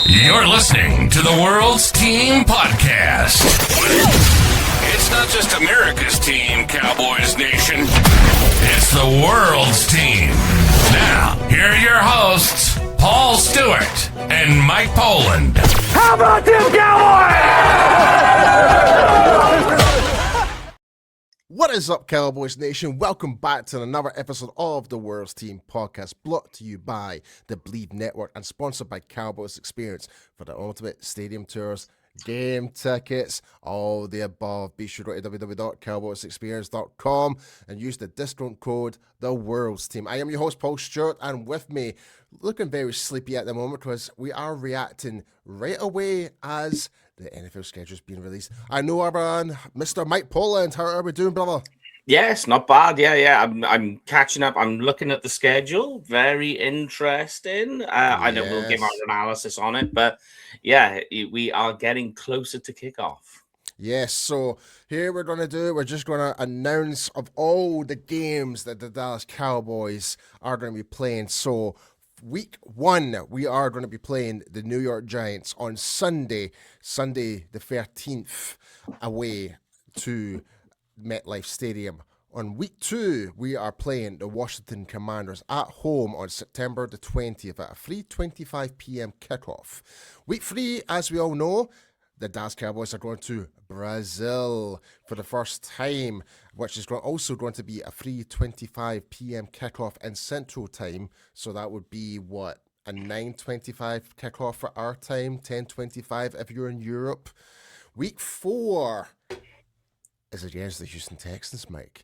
You're listening to the World's Team Podcast. It's not just America's team, Cowboys Nation. It's the world's team. Now, here are your hosts, Paul Stewart and Mike Poland. How about them Cowboys? What is up, Cowboys Nation? Welcome back to another episode of the World's Team Podcast, brought to you by the BLEAV Network and sponsored by Cowboys Experience for the ultimate stadium tours, game tickets, all the above. Be sure to go to www.cowboysexperience.com and use the discount code The World's Team. I am your host, Paul Stewart, and with me, looking very sleepy at the moment because we are reacting right away as the NFL schedule is being released. I know our man, Mr. Mike Poland. How are we doing, brother? Yes, not bad. Yeah. I'm catching up. I'm looking at the schedule. Very interesting. I know we'll give our analysis on it, but yeah, we are getting closer to kickoff. Yes, so here we're just going to announce of all the games that the Dallas Cowboys are going to be playing. So Week 1, we are going to be playing the New York Giants on Sunday the 13th, away to MetLife Stadium. On Week 2, we are playing the Washington Commanders at home on September the 20th at a 3:25 p.m. kickoff. Week 3, as we all know, the Dallas Cowboys are going to Brazil for the first time, which is also going to be a 3:25 p.m. kickoff in Central Time. So that would be, a 9:25 kickoff for our time, 10:25 if you're in Europe. Week 4 is against the Houston Texans, Mike,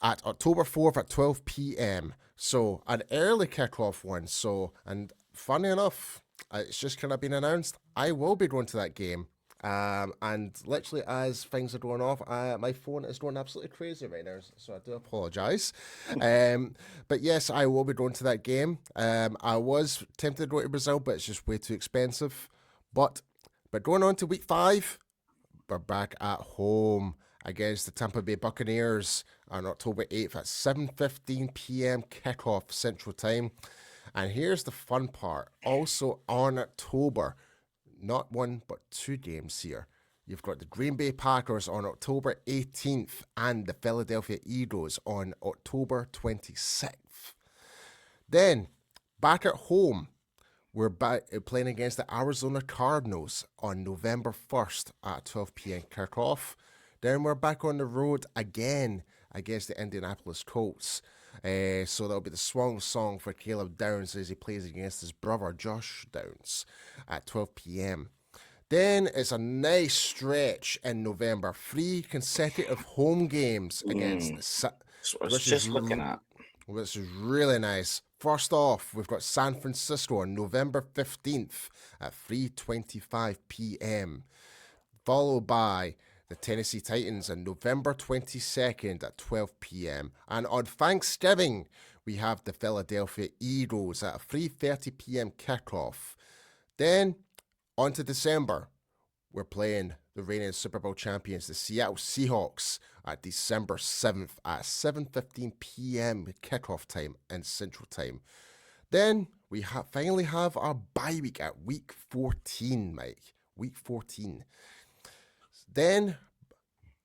at October 4th at 12 p.m. So an early kickoff one. So, and funny enough, it's just kind of been announced, I will be going to that game. And literally as things are going off, my phone is going absolutely crazy right now, so I do apologize. But yes, I will be going to that game. I was tempted to go to Brazil, but it's just way too expensive. But going on to Week 5, we're back at home against the Tampa Bay Buccaneers on October 8th at 7:15 p.m. kickoff Central Time. And here's the fun part. Also on October, not one, but 2 games here. You've got the Green Bay Packers on October 18th and the Philadelphia Eagles on October 26th. Then, back at home, we're back playing against the Arizona Cardinals on November 1st at 12 p.m. kickoff. Then we're back on the road again against the Indianapolis Colts. So that'll be the swan song for Caleb Downs as he plays against his brother Josh Downs at 12 p.m. Then it's a nice stretch in November. 3 consecutive home games against That's what I was just looking at. Which is really nice. First off, we've got San Francisco on November 15th at 3:25 p.m. Followed by the Tennessee Titans on November 22nd at 12 p.m. And on Thanksgiving, we have the Philadelphia Eagles at a 3:30 p.m. kickoff. Then, on to December, we're playing the reigning Super Bowl champions, the Seattle Seahawks, at December 7th at 7:15 p.m. kickoff time in Central Time. Then, we finally have our bye week at Week 14, Mike. Week 14. Then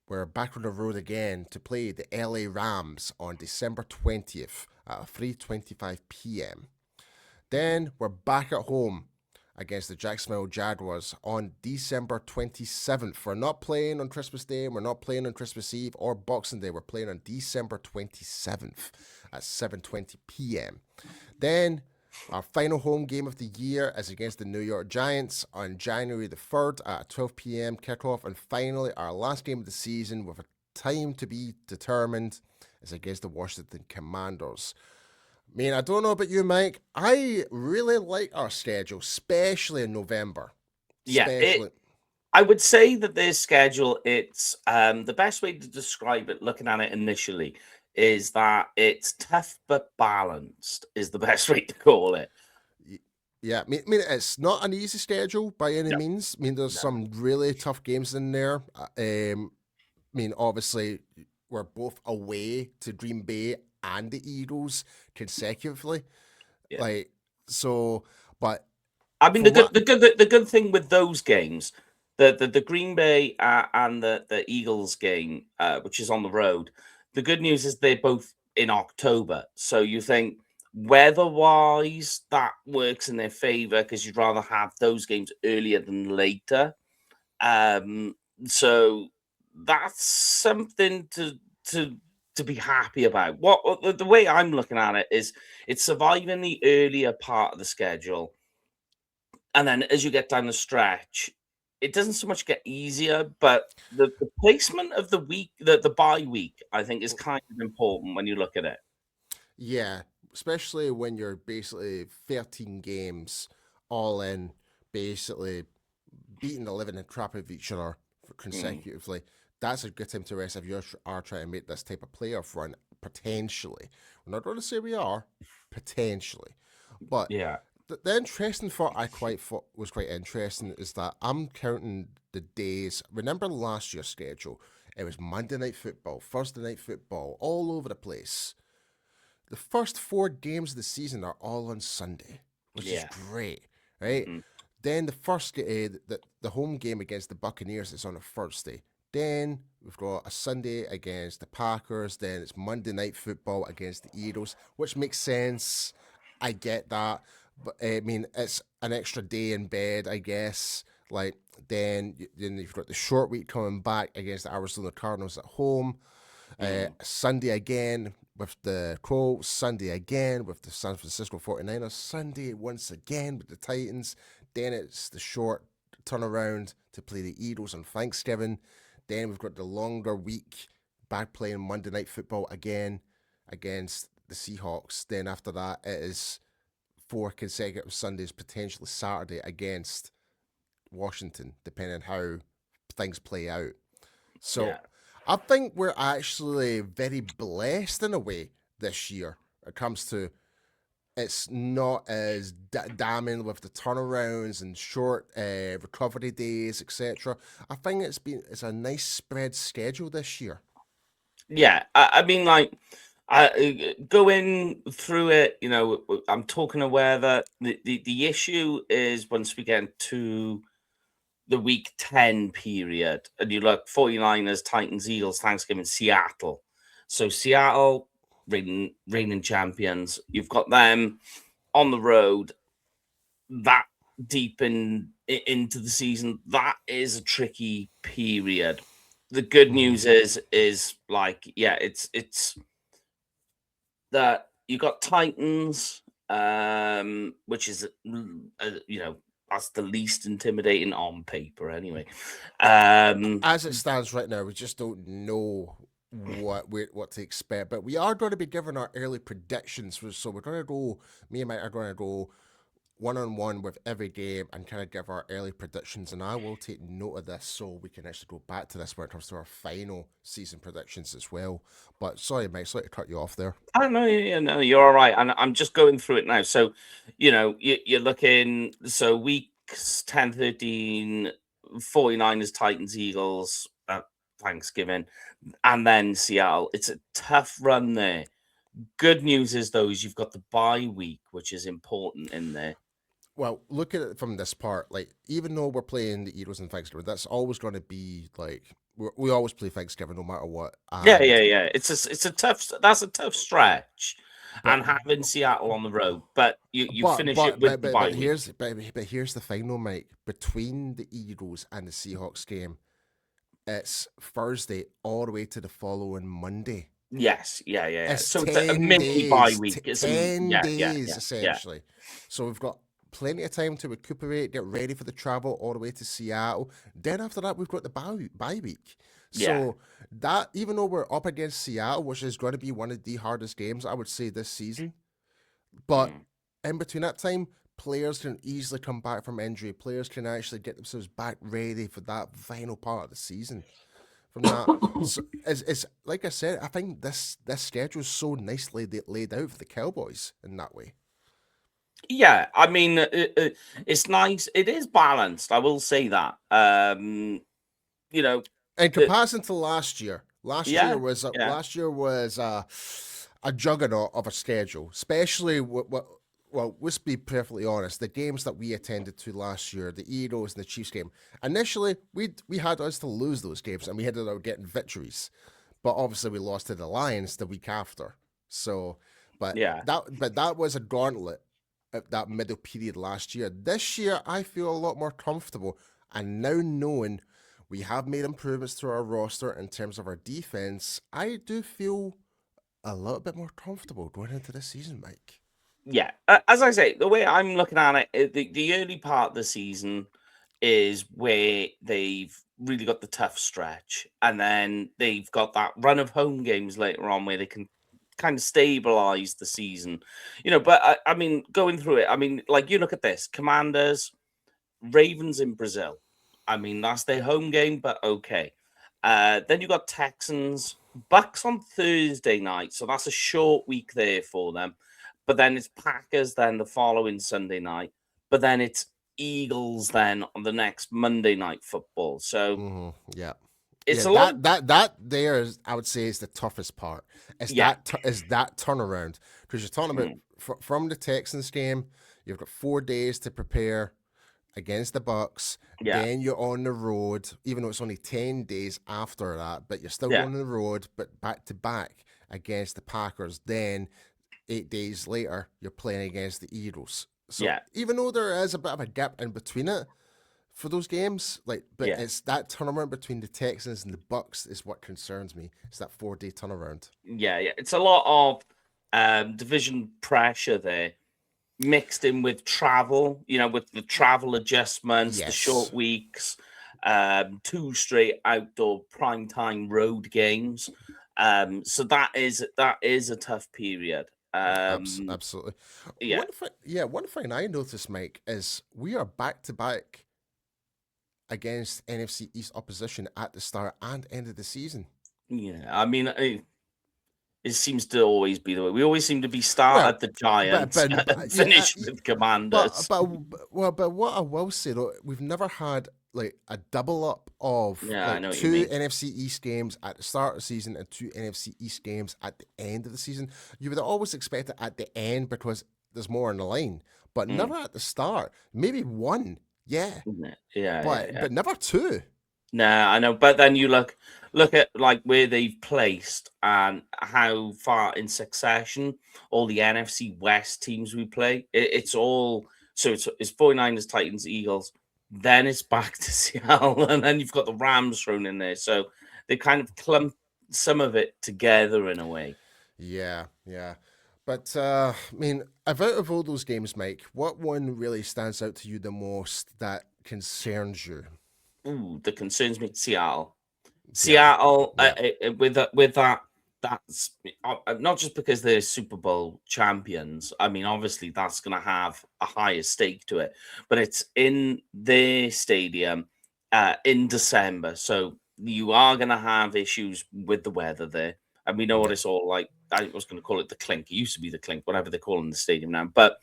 we're back on the road again to play the LA Rams on December 20th at 3:25 p.m. Then we're back at home against the Jacksonville Jaguars on December 27th. We're not playing on Christmas Day, we're not playing on Christmas Eve or Boxing Day. We're playing on December 27th at 7:20 p.m. Then our final home game of the year is against the New York Giants on January the 3rd at 12 p.m. kickoff. And finally, our last game of the season with a time to be determined is against the Washington Commanders. I mean, I don't know about you, Mike. I really like our schedule, especially in November. I would say that this schedule, it's the best way to describe it, looking at it initially, is that it's tough but balanced is the best way to call it. Yeah, I mean it's not an easy schedule by any means. I mean, there's some really tough games in there. I mean, obviously, we're both away to Green Bay and the Eagles consecutively. Yeah. But I mean, the good thing with those games, the Green Bay and the Eagles game, which is on the road, the good news is they're both in October. So you think weather-wise, that works in their favor because you'd rather have those games earlier than later. So that's something to be happy about. What the way I'm looking at it is, it's surviving the earlier part of the schedule, and then as you get down the stretch, it doesn't so much get easier, but the placement of the week, the bye week, I think is kind of important when you look at it. Yeah, especially when you're basically 13 games all in, basically beating the living crap out of each other consecutively. That's a good time to rest if you are trying to make this type of playoff run, potentially. We're not going to say we are, potentially. But Yeah. the interesting thought I thought was quite interesting is that I'm counting the days. Remember last year's schedule? It was Monday Night Football, Thursday Night Football, all over the place. The first 4 games of the season are all on Sunday, which is great, right? Mm-hmm. Then the first the home game against the Buccaneers is on a Thursday. Then we've got a Sunday against the Packers. Then it's Monday Night Football against the Eagles, which makes sense. I get that. But I mean, it's an extra day in bed, I guess. Like, then you've got the short week coming back against the Arizona Cardinals at home. Sunday again with the Colts. Sunday again with the San Francisco 49ers. Sunday once again with the Titans. Then it's the short turnaround to play the Eagles on Thanksgiving. Then we've got the longer week back playing Monday Night Football again against the Seahawks. Then after that, it is 4 consecutive Sundays, potentially Saturday against Washington, depending on how things play out. So I think we're actually very blessed in a way this year. It comes to, it's not as damning with the turnarounds and short recovery days, etc. I think it's a nice spread schedule this year. Yeah, I mean, like, going through it, you know, I'm talking aware that the issue is once we get into the week 10 period, and you look 49ers, Titans, Eagles, Thanksgiving, Seattle. So Seattle, reigning champions, you've got them on the road that deep into the season. That is a tricky period. The good news is like, it's that you got Titans, which is, you know, that's the least intimidating on paper anyway. As it stands right now, we just don't know what to expect, but we are going to be giving our early predictions. So we're going to go, me and Mike are going to go one-on-one with every game and kind of give our early predictions, and I will take note of this so we can actually go back to this when it comes to our final season predictions as well. But sorry, Mike, sorry to cut you off there. I know, no, you're all right. And I'm just going through it now. So, you know, you're looking, so weeks 10, 13, 49ers, Titans, Eagles, Thanksgiving, and then Seattle. It's a tough run there. Good news is, though, is you've got the bye week, which is important in there. Well, look at it from this part. Like, even though we're playing the Eagles and Thanksgiving, that's always going to be like, we always play Thanksgiving no matter what. Yeah. It's a tough stretch, and having Seattle on the road, but you finish it with the bye week. But here's the thing, though, Mike. Between the Eagles and the Seahawks game, it's Thursday all the way to the following Monday. Yes, yeah. It's so it's a mini bye week. It's 10 days, essentially. So we've got plenty of time to recuperate, get ready for the travel all the way to Seattle. Then after that, we've got the bye week. So that, even though we're up against Seattle, which is going to be one of the hardest games, I would say, this season, but in between that time, players can easily come back from injury. Players can actually get themselves back ready for that final part of the season. From that, so it's like I said, I think this schedule is so nicely laid out for the Cowboys in that way. Yeah, I mean, it's nice. It is balanced. I will say that. You know, in comparison to last year, last year was a juggernaut of a schedule, especially what well, let's be perfectly honest. The games that we attended to last year, the Eagles and the Chiefs game, initially we had us to lose those games, and we ended up getting victories. But obviously, we lost to the Lions the week after. So, Yeah. that was a gauntlet at that middle period last year. This year, I feel a lot more comfortable, and now knowing we have made improvements to our roster in terms of our defense, I do feel a little bit more comfortable going into this season, Mike. Yeah, as I say, the way I'm looking at it, the early part of the season is where they've really got the tough stretch, and then they've got that run of home games later on where they can kind of stabilize the season, But I mean, going through it, I mean, like you look at this: Commanders, Ravens in Brazil. I mean, that's their home game, but okay. Then you got Texans, Bucks on Thursday night, so that's a short week there for them. But then it's Packers then the following Sunday night. But then it's Eagles then on the next Monday night football. So yeah, it's a that lot. that there is, I would say, is the toughest part. Is Yeah. that turnaround, because you're talking about from the Texans game, you've got 4 days to prepare against the Bucks. Yeah. Then you're on the road, even though it's only 10 days after that, but you're still Yeah. going on the road, but back to back against the Packers. Then 8 days later, you're playing against the Eagles. So Yeah. even though there is a bit of a gap in between it for those games, but Yeah. it's that turnaround between the Texans and the Bucks is what concerns me. It's that 4-day turnaround. Yeah. It's a lot of division pressure there, mixed in with travel, with the travel adjustments, the short weeks, 2 straight outdoor primetime road games. So that is a tough period. Absolutely. Yeah. One thing I noticed, Mike, is we are back to back against NFC East opposition at the start and end of the season. Yeah. I mean, it seems to always be the way. We always seem to be start at the Giants and finish with Commanders. But what I will say though, we've never had like a double up of I know what you 2 mean. NFC East games at the start of the season and 2 NFC East games at the end of the season. You would always expect it at the end because there's more on the line, but never at the start. Maybe 1, Yeah. but never 2. Nah, I know. But then you look at like where they've placed and how far in succession all the NFC West teams we play. It's all so it's 49ers, Titans, Eagles. Then it's back to Seattle, and then you've got the Rams thrown in there. So they kind of clumped some of it together in a way. Yeah. But I mean, out of all those games, Mike, what one really stands out to you the most that concerns you? Ooh, that concerns me. Seattle, with that, that's not just because they're Super Bowl champions. I mean, obviously that's going to have a higher stake to it, but it's in their stadium in December, so you are going to have issues with the weather there, and we know what it's all like. I was going to call it the clink. It used to be the clink, whatever they call it in the stadium now, but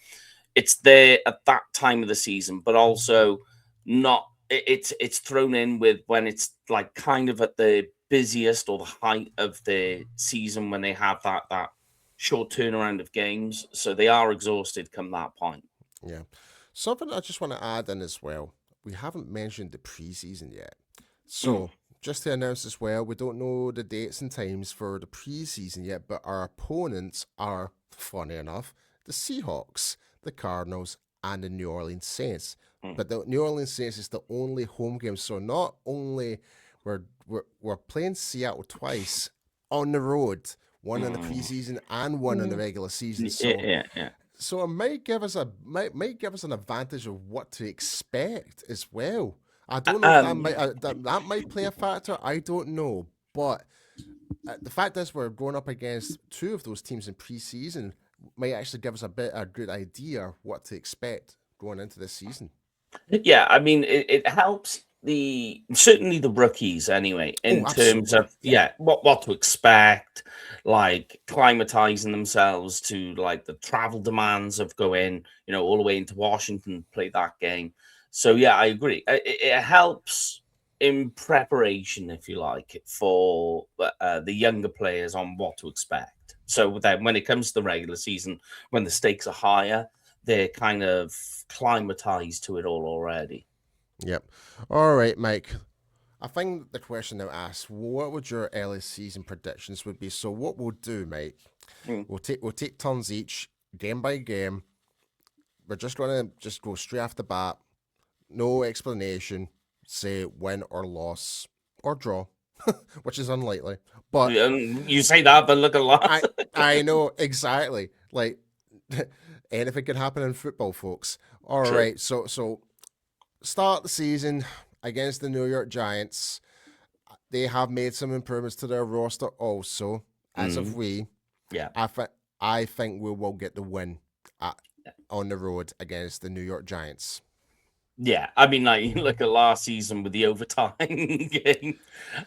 it's there at that time of the season, but also not. It's thrown in with when it's like kind of at the busiest or the height of the season when they have that short turnaround of games, so they are exhausted come that point. Yeah, something I just want to add in as well. We haven't mentioned the preseason yet, so just to announce as well, we don't know the dates and times for the preseason yet, but our opponents are, funny enough, the Seahawks, the Cardinals, and the New Orleans Saints. But the New Orleans Saints is the only home game, so not only we're playing Seattle twice on the road, one in the preseason and one in the regular season. So, so it might give us an advantage of what to expect as well. I don't know if that might play a factor. I don't know, but the fact is we're going up against 2 of those teams in preseason might actually give us a good idea what to expect going into this season. Yeah, I mean, it helps certainly the rookies anyway, in terms of what to expect, like acclimatizing themselves to like the travel demands of going, all the way into Washington to play that game. So yeah, I agree. It helps in preparation, if you like, for the younger players on what to expect. So then when it comes to the regular season, when the stakes are higher, they're kind of climatized to it all already. Yep. All right, Mike. I think the question now asks, what would your early season predictions would be? So what we'll do, Mike, we'll take turns each, game by game. We're just gonna go straight off the bat, no explanation, say win or loss or draw, which is unlikely. But You say that, but look a lot. I know exactly. Like anything can happen in football, folks. All True. right, so start the season against the New York Giants. They have made some improvements to their roster also. As of yeah, I think we will get the win on the road against the New York Giants. Yeah, I mean, like you look at last season with the overtime game.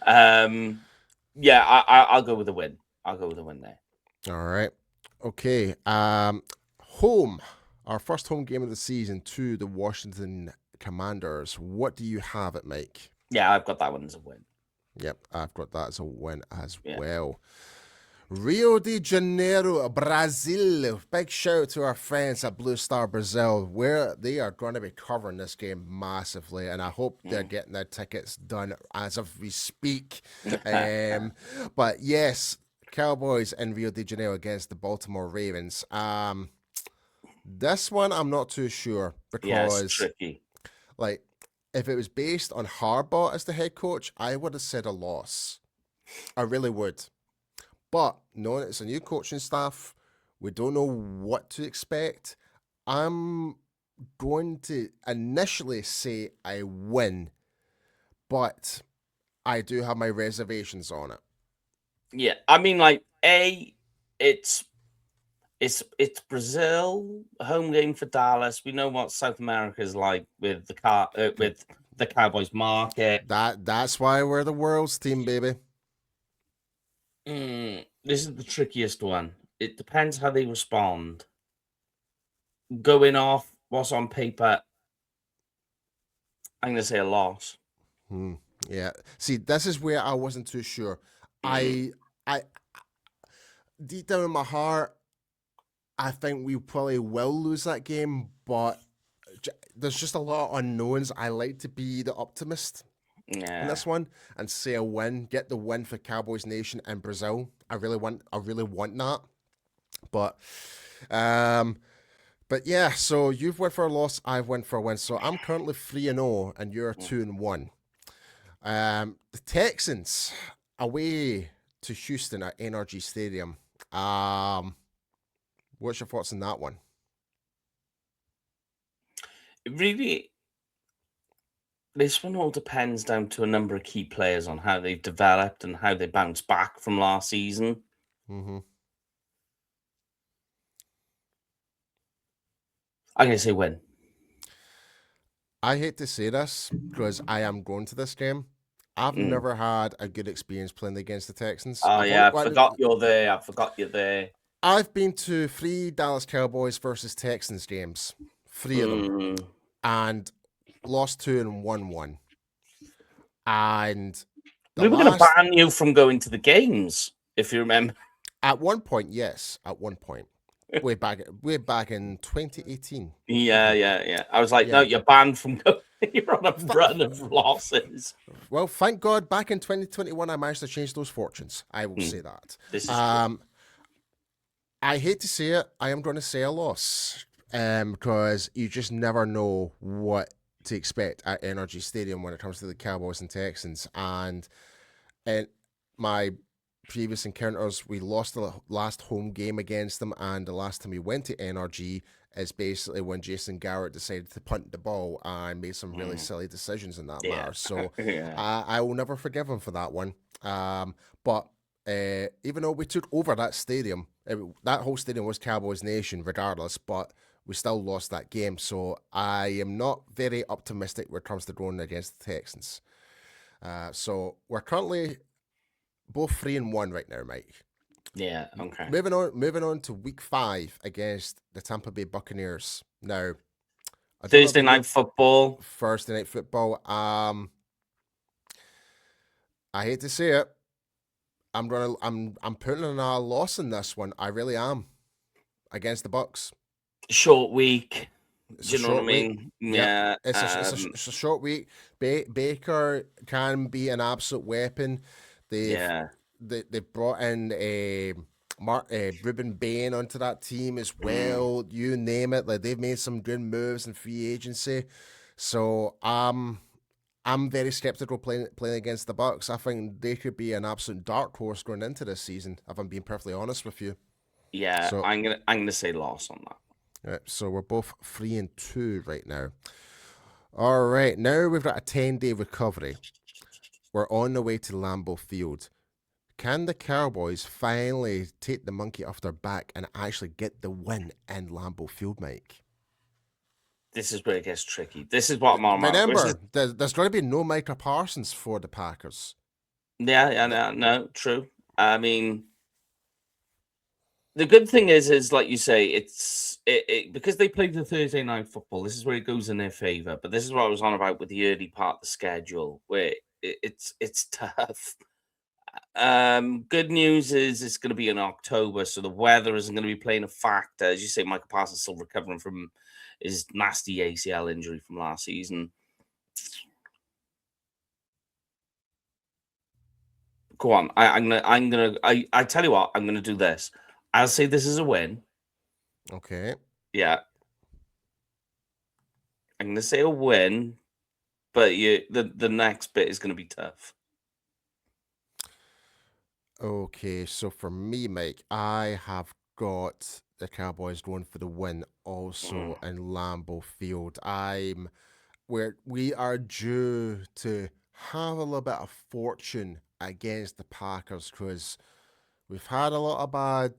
Yeah, I'll go with a win. I'll go with a win there. All right. Okay. Home. Our first home game of the season to the Washington Commanders. What do you have it, Mike? Yeah, I've got that one as a win. Yep, I've got that as a win as well. Rio de Janeiro, Brazil. Big shout out to our friends at Blue Star Brazil, where they are going to be covering this game massively, and I hope they're getting their tickets done as of we speak. But yes, Cowboys in Rio de Janeiro against the Baltimore Ravens. This one I'm not too sure because it's tricky. Like, if it was based on Harbaugh as the head coach, I would have said a loss. I really would. But knowing it's a new coaching staff, we don't know what to expect. I'm going to initially say I win, but I do have my reservations on it. Yeah, I mean, like it's Brazil, a home game for Dallas. We know what South America is like with the Cowboys market. That's why we're the world's team, baby. This is the trickiest one. It depends how they respond. Going off what's on paper, I'm going to say a loss. Yeah. See, this is where I wasn't too sure. I deep down in my heart, I think we probably will lose that game, but there's just a lot of unknowns. I like to be the optimist in this one and say a win, get the win for Cowboys Nation in Brazil. I really want that. But yeah, so you've went for a loss, I've went for a win. So I'm currently 3-0 and you're 2-1. The Texans away to Houston at NRG Stadium. What's your thoughts on that one? Really, this one all depends down to a number of key players on how they've developed and how they bounce back from last season. I'm going to say win. I hate to say this because I am going to this game. I've never had a good experience playing against the Texans. I forgot you're there. I've been to 3 Dallas Cowboys versus Texans games, 3 of them, and lost 2 and won 1. And we were going to ban you from going to the games, if you remember. At one point, yes. At one point, way back in 2018. Yeah. I was like, no, you're banned from going. You're on a run of losses. Well, thank God, back in 2021, I managed to change those fortunes. I will say that. This is true. I hate to say it. I am going to say a loss because you just never know what to expect at NRG Stadium when it comes to the Cowboys and Texans. And in my previous encounters, we lost the last home game against them, and the last time we went to NRG is basically when Jason Garrett decided to punt the ball and made some really silly decisions in that matter. So I will never forgive him for that one. But even though we took over that stadium, that whole stadium was Cowboys Nation regardless, but we still lost that game. So I am not very optimistic when it comes to going against the Texans. So we're currently both 3-1 right now, Mike. Yeah, okay. Moving on to week 5 against the Tampa Bay Buccaneers. Now, Thursday night football. I hate to say it. I'm putting in a loss in this one. I really am against the Bucs. Short week. It's Do a you know what I short week. mean? Yep. Yeah. It's a short week. Baker can be an absolute weapon. They've Yeah. they brought in a Ruben Bain onto that team as Mm. well. You name it. Like they've made some good moves in free agency. So I'm very skeptical playing against the Bucks. I think they could be an absolute dark horse going into this season, if I'm being perfectly honest with you. Yeah. So I'm gonna say loss on that. so we're both 3-2 right now. All right, now we've got a 10-day recovery. We're on the way to Lambeau Field. Can the Cowboys finally take the monkey off their back and actually get the win in Lambeau Field, Mike? This is where it gets tricky. This is what I'm on about. Remember, there's going to be no Micah Parsons for the Packers. Yeah, no, true. I mean, the good thing is like you say, it's because they play the Thursday night football. This is where it goes in their favor. But this is what I was on about with the early part of the schedule, where it's tough. Good news is it's going to be in October, so the weather isn't going to be playing a factor. As you say, Michael Parsons still recovering from his nasty ACL injury from last season. Go on, I tell you what, I'm gonna do this. I'll say this is a win. Okay. Yeah, I'm gonna say a win, but the next bit is gonna be tough. Okay, so for me, Mike, I have got the Cowboys going for the win also in Lambeau Field. We are due to have a little bit of fortune against the Packers because we've had a lot of bad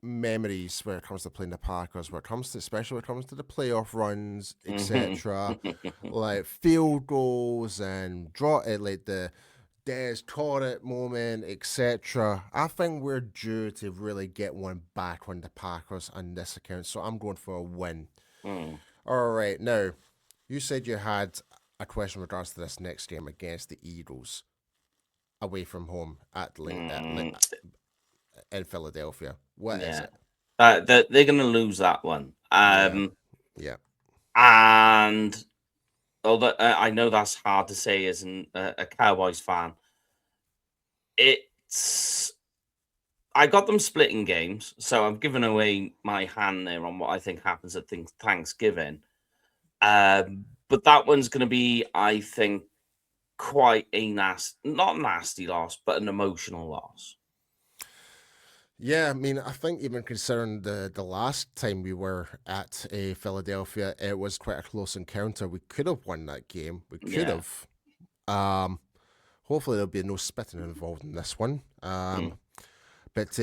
memories when it comes to playing the Packers, especially when it comes to the playoff runs, etc. Like field goals and like the Des caught it moment, etc. I think we're due to really get one back on the Packers on this account, so I'm going for a win. All right, now you said you had a question in regards to this next game against the Eagles away from home in Philadelphia. What is Yeah, it? they're gonna lose that one. Yeah. And although I know that's hard to say as a Cowboys fan, it's I got them splitting games, so I'm giving away my hand there on what I think happens at Thanksgiving. But that one's going to be, I think, quite a not nasty loss, but an emotional loss. Yeah, I mean, I think even considering the last time we were at Philadelphia, it was quite a close encounter. We could have won that game. We could Yeah. have. Hopefully there'll be no spitting involved in this one. But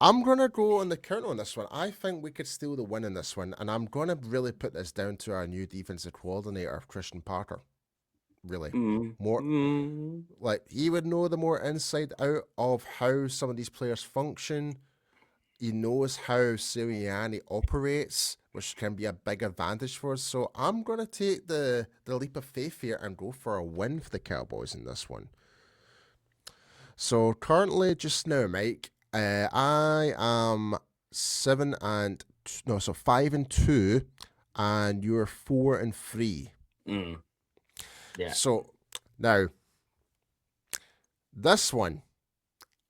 I'm gonna go on the counter on this one. I think we could steal the win in this one, and I'm gonna really put this down to our new defensive coordinator, Christian Parker. Really, more like he would know the more inside out of how some of these players function. He knows how Sirianni operates, which can be a big advantage for us. So I'm gonna take the leap of faith here and go for a win for the Cowboys in this one. So currently, just now, Mike, I am 5-2, and you're 4-3. Yeah. So now, this one,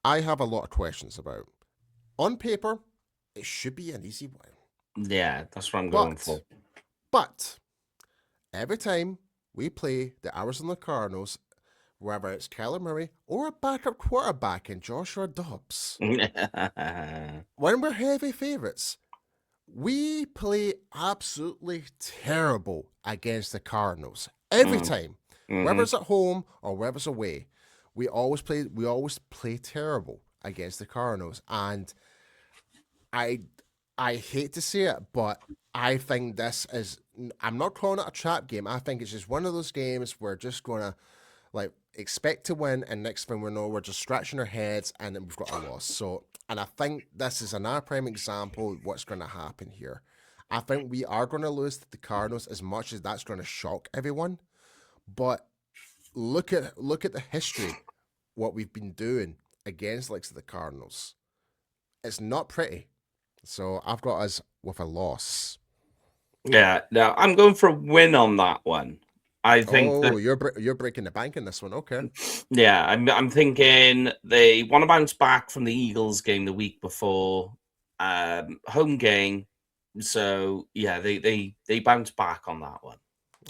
I have a lot of questions about. On paper, it should be an easy one. Yeah, that's what I'm going for. But every time we play the Arizona Cardinals, whether it's Kyler Murray or a backup quarterback in Joshua Dobbs, when we're heavy favorites, we play absolutely terrible against the Cardinals. Every time. Whether it's at home or whether it's away, we always play terrible against the Cardinals. And I hate to say it, but I think this is, I'm not calling it a trap game. I think it's just one of those games we're just going to expect to win, and next thing we know, we're just scratching our heads and then we've got a loss. So, and I think this is another prime example of what's going to happen here. I think we are going to lose to the Cardinals as much as that's going to shock everyone. But look at the history, what we've been doing against the Cardinals. It's not pretty. So I've got us with a loss. Yeah, no, I'm going for a win on that one. I think that you're breaking the bank in this one. Okay. yeah, I'm thinking they want to bounce back from the Eagles game the week before, home game. So yeah, they bounce back on that one.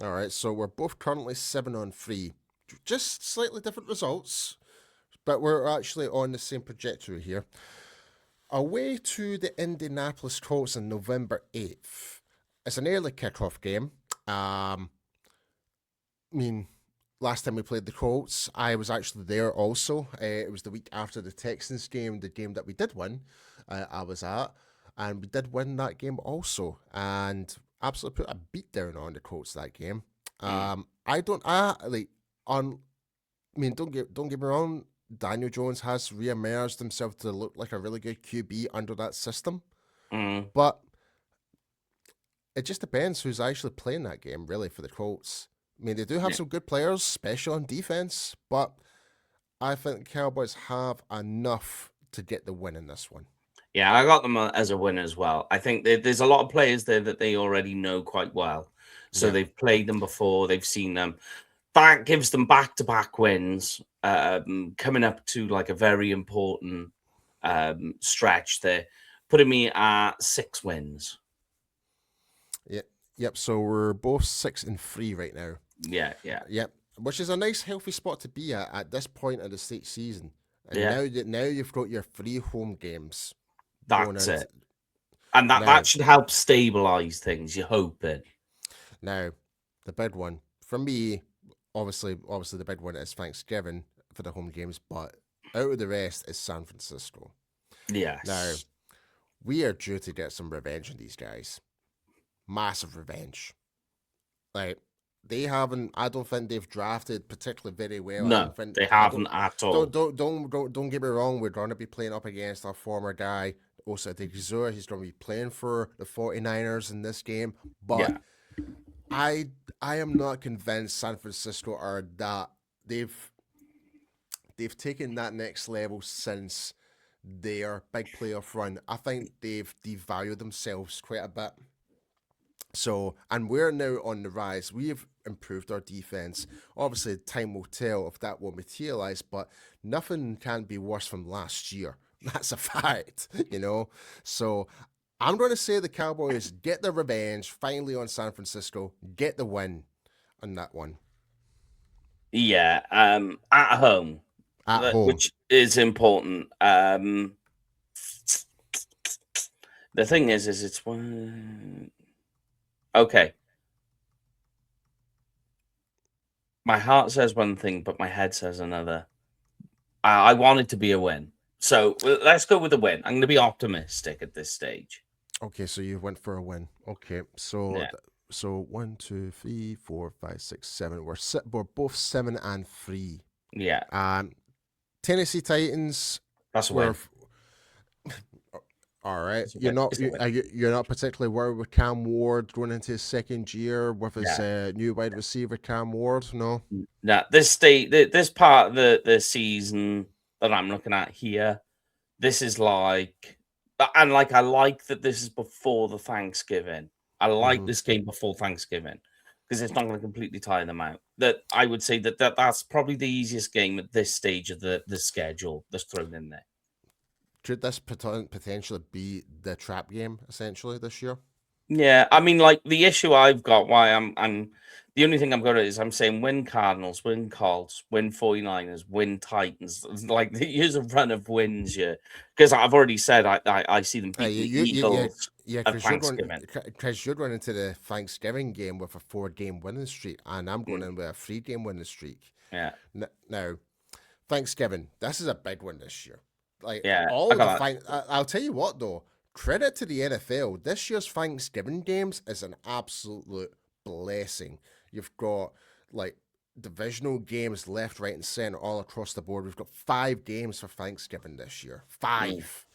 All right. So we're both currently 7-3, just slightly different results, but we're actually on the same trajectory here. Away to the Indianapolis Colts on November 8th. It's an early kickoff game. I mean, last time we played the Colts, I was actually there also. It was the week after the Texans game, the game that we did win. I was at, and we did win that game also, and absolutely put a beat down on the Colts that game. I don't, I like on. I mean, don't get me wrong. Daniel Jones has reemerged himself to look like a really good QB under that system, but it just depends who's actually playing that game, really, for the Colts. I mean, they do have some good players, especially on defense, but I think the Cowboys have enough to get the win in this one. Yeah, I got them as a win as well. I think there's a lot of players there that they already know quite well. So they've played them before, they've seen them. That gives them back-to-back wins, coming up to like a very important stretch there, putting me at 6 wins. Yep. So we're both 6-3 right now. Yeah. Yep. Which is a nice, healthy spot to be at this point of the state season. And now you've got your 3 home games. That's it. And that should help stabilize things, you're hoping. Now, the big one for me, obviously the big one is Thanksgiving for the home games, but out of the rest is San Francisco. Yes. Now, we are due to get some revenge on these guys. Massive revenge. Like, I don't think they've drafted particularly very well. No, they haven't at all. Don't get me wrong. We're going to be playing up against our former guy, Osa DeGizur. He's going to be playing for the 49ers in this game. But I am not convinced San Francisco are that. They've taken that next level since their big playoff run. I think they've devalued themselves quite a bit. So, and we're now on the rise. We've improved our defense. Obviously, time will tell if that will materialize, but nothing can be worse from last year. That's a fact, So, I'm going to say the Cowboys get their revenge finally on San Francisco, get the win on that one. Yeah, at home. Which is important. The thing is it's one. Okay. My heart says one thing, but my head says another. I want it to be a win. So let's go with a win. I'm going to be optimistic at this stage. Okay, so you went for a win. Okay, so so 1, 2, 3, 4, 5, 6, 7. We're both 7-3. Yeah. Tennessee Titans. That's a win. All right, you're not particularly worried with Cam Ward going into his second year with his new wide receiver Cam Ward. No, this part of the season that I'm looking at here, this is like, and like I like that this is before the Thanksgiving. I like this game before Thanksgiving because it's not going to completely tire them out. That I would say that's probably the easiest game at this stage of the schedule that's thrown in there. Could this potentially be the trap game essentially this year? Yeah, I mean, like the issue I've got, why I'm the only thing I've got is I'm saying win Cardinals, win Colts, win 49ers, win Titans. Like here's a run of wins, because I've already said I see them beat the Eagles at Thanksgiving. Because you're going into the Thanksgiving game with a 4-game winning streak, and I'm going in with a 3-game winning streak. Yeah. Now, Thanksgiving, this is a big one this year. Like I'll tell you what though, credit to the NFL. This year's Thanksgiving games is an absolute blessing. You've got like divisional games left, right, and center all across the board. We've got 5 games for Thanksgiving this year. 5.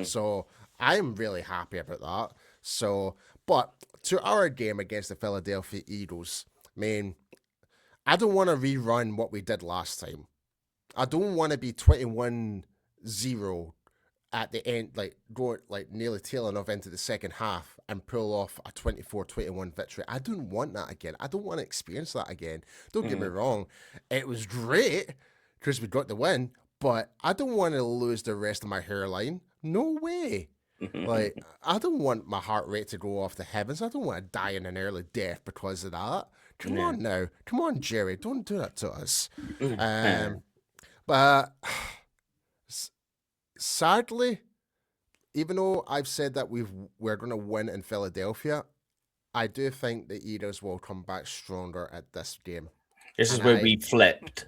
So I'm really happy about that. So, but to our game against the Philadelphia Eagles, man, I don't want to rerun what we did last time. I don't want to be 21-0 at the end, like go like nearly tailing off into the second half and pull off a 24-21 victory. I don't want that again. I don't want to experience that again. Don't get me wrong. It was great because we got the win, but I don't want to lose the rest of my hairline. No way. Like, I don't want my heart rate to go off the heavens. I don't want to die in an early death because of that. Come on now. Come on, Jerry. Don't do that to us. But sadly, even though I've said that we're going to win in Philadelphia, I do think the Eagles will come back stronger at this game. This is where we flipped.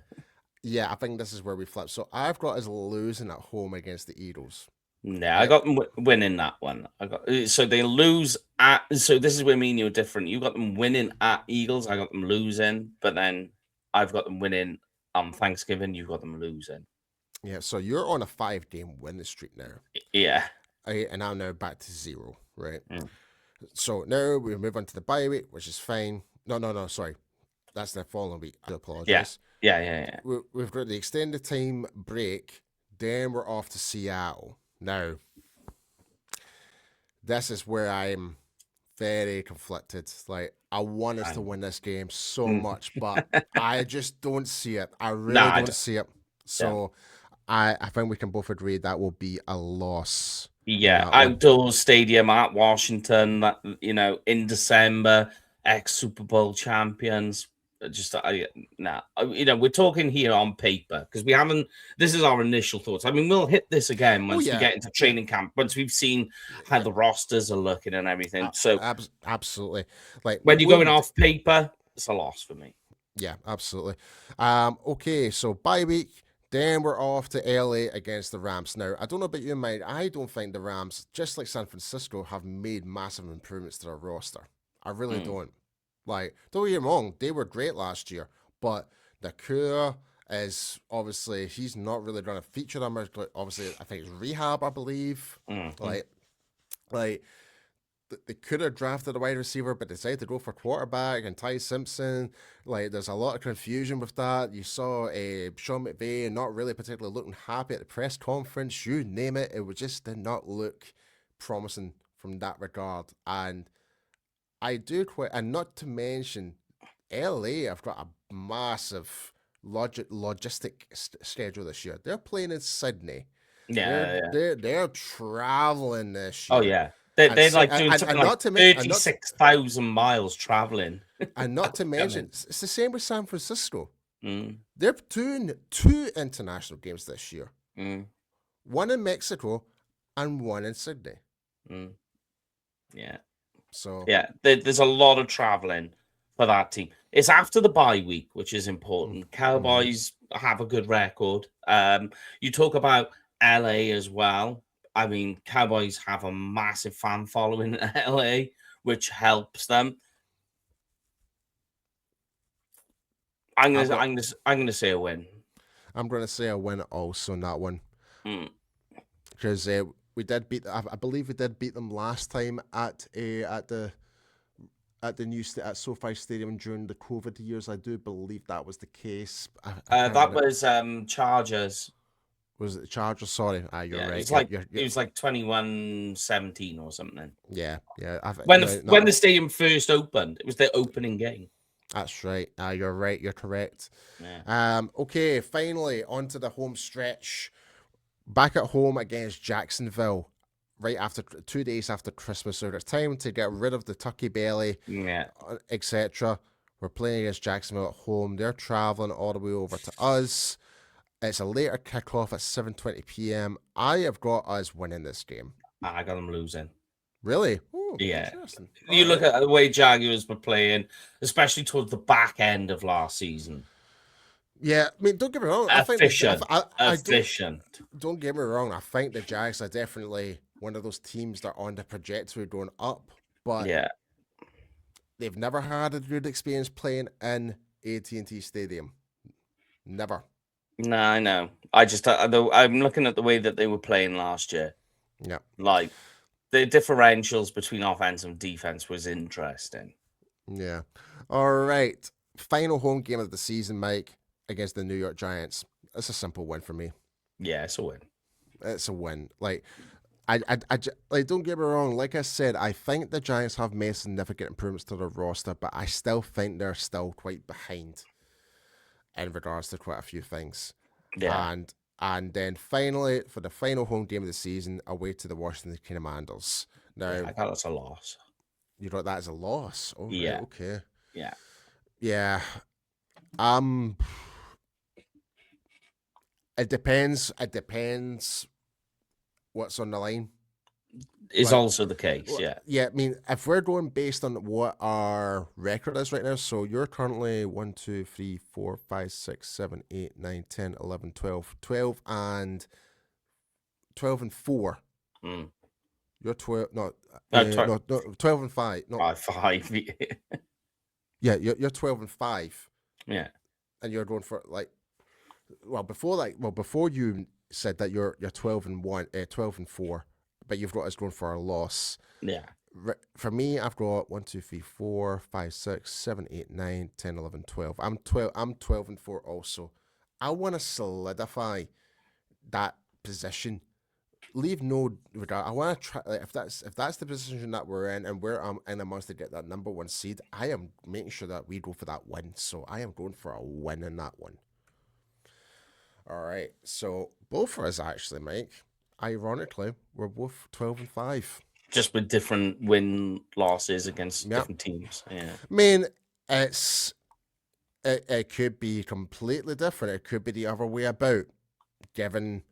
Yeah, I think this is where we flipped. So I've got us losing at home against the Eagles. Yeah, I got them winning that one. So they lose at. So this is where me and you are different. You got them winning at Eagles. I got them losing, but then I've got them winning on Thanksgiving. You've got them losing. Yeah, so you're on a 5-game winning streak now. Yeah, and I'm now back to 0, right? So now we move on to the bye week, which is fine. No, sorry, that's the following week. I apologize. Yeah. We've got the extended time break. Then we're off to Seattle. Now, this is where I'm very conflicted. Like, I want us to win this game so much, but I just don't see it. I really don't see it. So I think we can both agree that will be a loss. Yeah, outdoor stadium at Washington, in December, ex-Super Bowl champions. We're talking here on paper because we haven't. This is our initial thoughts. I mean, we'll hit this again once we get into training camp, once we've seen how the rosters are looking and everything. So absolutely, like when you're going off paper, it's a loss for me. Yeah, absolutely. Okay, so bye week. Then we're off to LA against the Rams. Now, I don't know about you, Mike. I don't think the Rams, just like San Francisco, have made massive improvements to their roster. I really don't. Like, don't get me wrong, they were great last year, but Nakua is obviously, he's not really going to feature them. Obviously, I think it's rehab, I believe. Like they could have drafted a wide receiver, but decided to go for quarterback and Ty Simpson. Like, there's a lot of confusion with that. You saw Sean McVay not really particularly looking happy at the press conference. You name it. It just did not look promising from that regard. And I do quite, and not to mention, LA have got a massive logistic schedule this year. They're playing in Sydney. They're traveling this year. Oh, yeah. They're like doing something like 36,000 miles traveling. And not to mention, it's the same with San Francisco. They're doing 2 international games this year. One in Mexico and one in Sydney. Yeah. So there's a lot of traveling for that team. It's after the bye week, which is important. Cowboys have a good record. You talk about LA as well. I mean, Cowboys have a massive fan following in LA, which helps them. I'm gonna say a win. I'm gonna say a win also in that one, because we did beat. I believe we did beat them last time at the at SoFi Stadium during the COVID years. I do believe that was the case. That was Chargers. Was it the Chargers? Sorry, you're right. It was like 21-17 or something. Yeah. When the stadium first opened, it was the opening game. That's right. You're right. You're correct. Yeah. Okay, finally onto the home stretch. Back at home against Jacksonville, right after 2 days after Christmas. So it's time to get rid of the turkey belly, etc. We're playing against Jacksonville at home. They're traveling all the way over to us. It's a later kickoff at 7:20 p.m. I have got us winning this game. I got them losing. Really? Ooh, yeah. You look at the way Jaguars were playing, especially towards the back end of last season. Yeah, I mean, don't get me wrong. Efficient. Don't get me wrong. I think the Jags are definitely one of those teams that are on the trajectory going up, but they've never had a good experience playing in AT&T Stadium. Never. No, I know. I'm looking at the way that they were playing last year. Yeah. Like, the differentials between offense and defense was interesting. Yeah. All right. Final home game of the season, Mike, against the New York Giants. It's a simple win for me. Yeah, it's a win. It's a win. Like, like, don't get me wrong. Like I said, I think the Giants have made significant improvements to their roster, but I still think they're still quite behind in regards to quite a few things. Yeah. And then finally, for the final home game of the season, away to the Washington Commanders. Now, I thought that's a loss. You thought that as a loss? Oh, Yeah. Right, okay. Yeah. Yeah. It depends. It depends what's on the line. Is Like, also the case, yeah. Yeah, I mean, if we're going based on what our record is right now, so you're currently 1, 2, 3, 4, 5, 6, 7, 8, 9, 10, 11, 12, 12 and 4. Mm. You're 12, no, 12 and 5. No, 5. yeah, you're 12 and 5. Yeah. And you're going for before you said that you're 12 and 1, 12 and 4, but you've got us going for a loss. Yeah. For me, I've got 1, 2, 3, 4, 5, 6, 7, 8, 9, 10, 11, 12. I'm 12 and 4 also. I want to solidify that position. Leave no regard. I want to try. Like, if that's the position that we're in, and we're in amongst to get that number 1 seed, I am making sure that we go for that win. So I am going for a win in that one. All right. So both of us actually, Mike. Ironically, we're both 12 and 5. Just with different win losses against different teams. Yeah. I mean, it could be completely different. It could be the other way about, given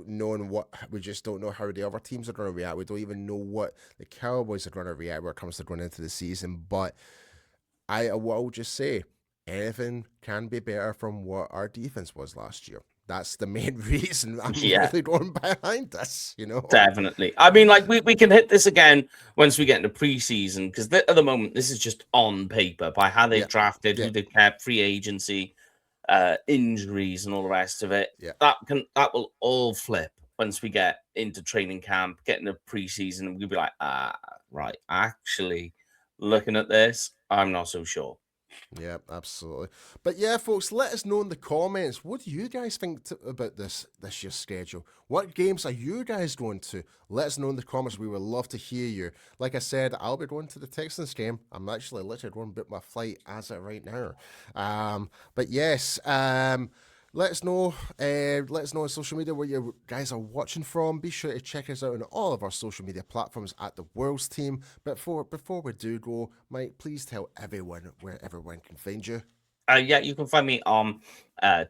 knowing what we just don't know how the other teams are going to react. We don't even know what the Cowboys are going to react when it comes to going into the season. But I will just say, anything can be better from what our defense was last year. That's the main reason I'm really going behind this, Definitely. I mean, like, we can hit this again once we get into preseason, because at the moment, this is just on paper by how they've drafted, who they've kept, free agency, injuries, and all the rest of it. Yeah. That will all flip once we get into training camp, get into preseason, and we'll be like, right, actually, looking at this, I'm not so sure. Yeah, absolutely. But yeah, folks, let us know in the comments. What do you guys think about this year's schedule? What games are you guys going to? Let us know in the comments. We would love to hear you. Like I said, I'll be going to the Texans game. I'm actually literally going to book my flight as of right now. But yes, let us know. Let us know on social media where you guys are watching from. Be sure to check us out on all of our social media platforms at the World's Team. But before we do go, Mike, please tell everyone where everyone can find you. Yeah, you can find me on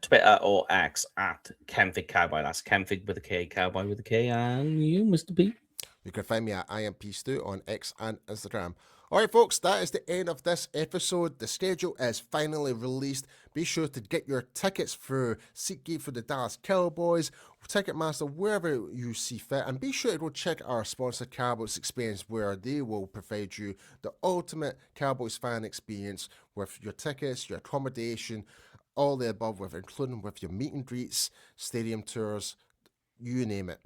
Twitter or X at Kenfig Cowboy. That's Kenfig with a K, Cowboy with a K. And you, Mr. P? You can find me at IMP on X and Instagram. All right, folks, that is the end of this episode. The schedule is finally released. Be sure to get your tickets through SeatGeek for the Dallas Cowboys, Ticketmaster, wherever you see fit. And be sure to go check our sponsor, Cowboys Experience, where they will provide you the ultimate Cowboys fan experience with your tickets, your accommodation, all the above, including with your meet and greets, stadium tours, you name it.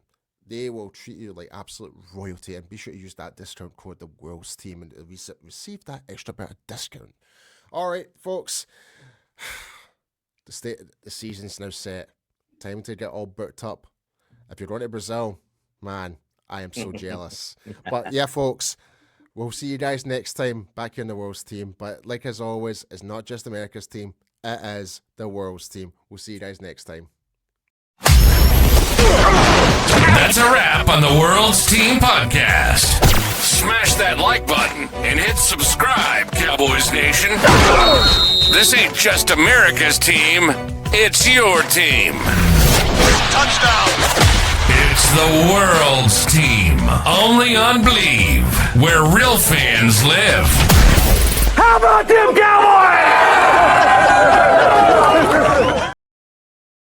They will treat you like absolute royalty, and be sure to use that discount code, the World's Team, and receive that extra bit of discount. All right, folks, the season's now set. Time to get all booked up. If you're going to Brazil, man, I am so jealous. But yeah, folks, we'll see you guys next time back here in the World's Team. But like as always, it's not just America's team, it is the World's Team. We'll see you guys next time. That's a wrap on the World's Team Podcast. Smash that like button and hit subscribe, Cowboys Nation. This ain't just America's team, it's your team. Touchdown! It's the World's Team, only on BLEAV, where real fans live. How about them Cowboys?